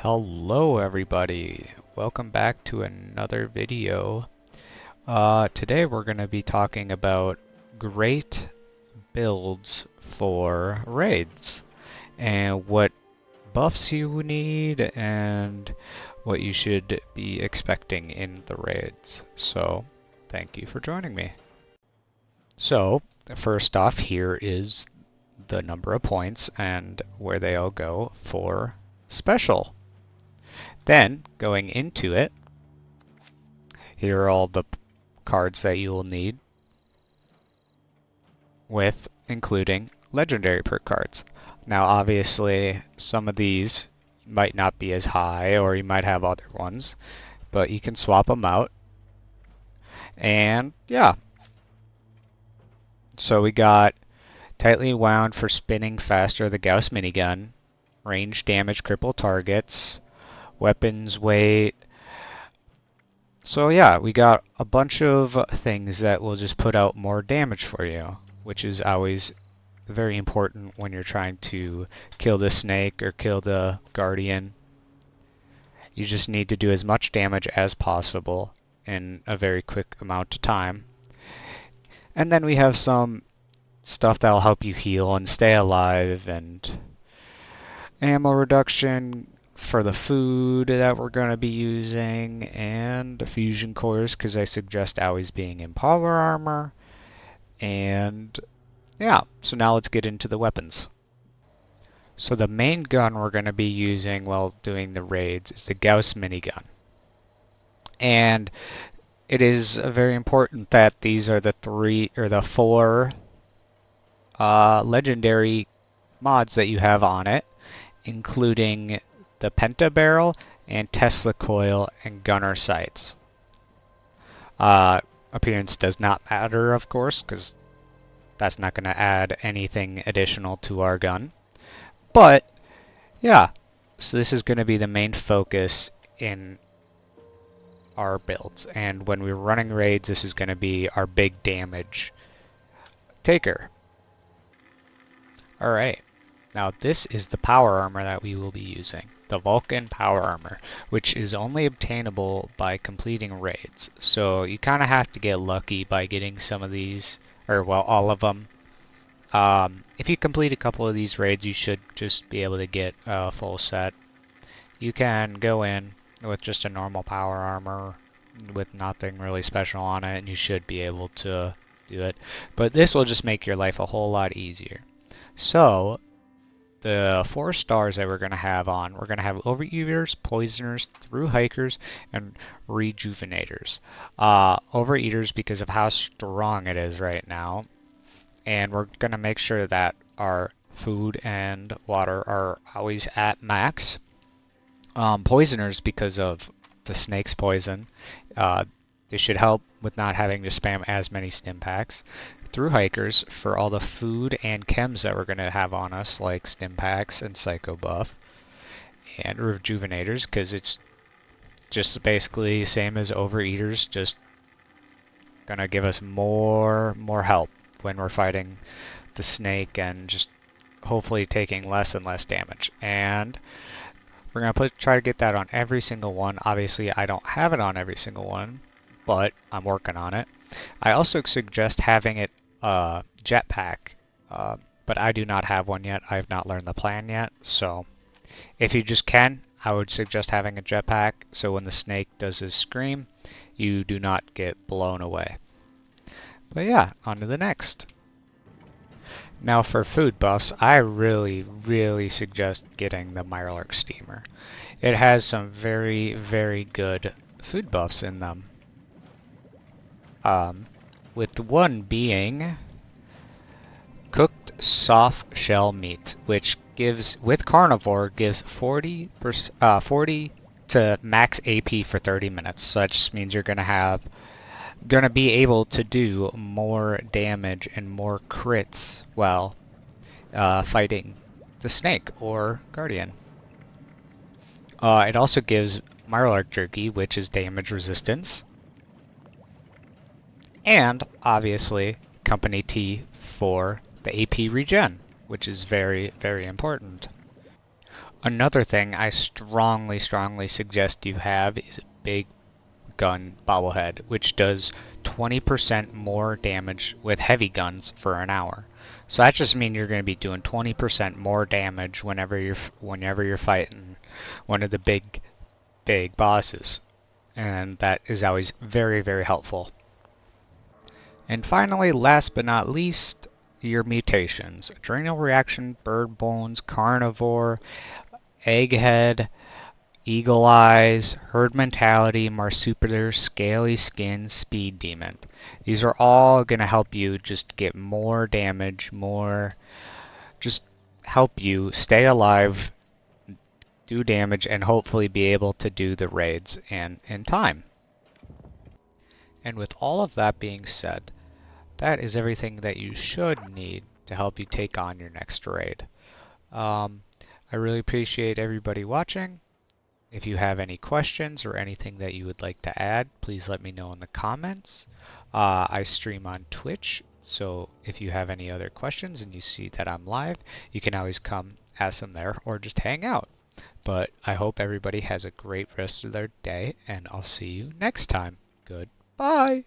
Hello everybody, welcome back to another video. Today we're going to be talking about great builds for raids and what buffs you need and what you should be expecting in the raids. So thank you for joining me. So first off, here is the number of points and where they all go for special. Then, going into it, here are all the cards that you will need, with including legendary perk cards. Now, obviously, some of these might not be as high, or you might have other ones, but you can swap them out. And yeah, so we got tightly wound for spinning faster, the Gauss minigun, range damage, cripple targets, weapons weight. So yeah, we got a bunch of things that will just put out more damage for you, which is always very important when you're trying to kill the snake or kill the guardian. You just need to do as much damage as possible in a very quick amount of time. And then we have some stuff that'll help you heal and stay alive, and ammo reduction for the food that we're going to be using, and fusion cores, because I suggest always being in power armor. And yeah, so now let's get into the weapons. So the main gun we're going to be using while doing the raids is the Gauss minigun. And it is very important that these are the four legendary mods that you have on it, including the Penta Barrel and Tesla Coil and Gunner Sights. Appearance does not matter, of course, because that's not going to add anything additional to our gun. But yeah, so this is going to be the main focus in our builds. And when we're running raids, this is going to be our big damage taker. Alright, now this is the power armor that we will be using. The Vulcan Power Armor, which is only obtainable by completing raids. So you kind of have to get lucky by getting some of these, or well, all of them. If you complete a couple of these raids, you should just be able to get a full set. You can go in with just a normal power armor with nothing really special on it, and you should be able to do it. But this will just make your life a whole lot easier. So the 4 stars that we're going to have on, we're going to have Overeaters, Poisoners, Through Hikers, and Rejuvenators. Overeaters because of how strong it is right now. And we're going to make sure that our food and water are always at max. Poisoners because of the snake's poison. This should help with not having to spam as many stim packs. Through Hikers for all the food and chems that we're going to have on us, like stim packs and psycho buff. And Rejuvenators because it's just basically same as Overeaters, just going to give us more help when we're fighting the snake and just hopefully taking less and less damage. And we're going to try to get that on every single one. Obviously, I don't have it on every single one, but I'm working on it. I also suggest having it jetpack, but I do not have one yet. I have not learned the plan yet. So if you just can, I would suggest having a jetpack so when the snake does his scream, you do not get blown away. But yeah, on to the next. Now for food buffs, I really suggest getting the Mirelurk Steamer. It has some very good food buffs in them. With one being cooked soft shell meat, which gives, with carnivore, gives 40 to max AP for 30 minutes. So that just means you're gonna be able to do more damage and more crits while fighting the snake or guardian. It also gives Mirelurk Jerky, which is damage resistance. And obviously Company T for the AP regen, which is very important. Another thing I strongly, strongly suggest you have is a big gun bobblehead, which does 20% more damage with heavy guns for an hour. So that just means you're going to be doing 20% more damage whenever you're fighting one of the big bosses, and that is always very, very helpful. And finally, last but not least, your mutations: adrenal reaction, bird bones, carnivore, egghead, eagle eyes, herd mentality, marsupial, scaly skin, speed demon. These are all going to help you just get more damage, just help you stay alive, do damage, and hopefully be able to do the raids in time. And with all of that being said, that is everything that you should need to help you take on your next raid. Um, I really appreciate everybody watching. If you have any questions or anything that you would like to add, please let me know in the comments. I stream on Twitch, so if you have any other questions and you see that I'm live, you can always come ask them there or just hang out. But I hope everybody has a great rest of their day, and I'll see you next time. Goodbye.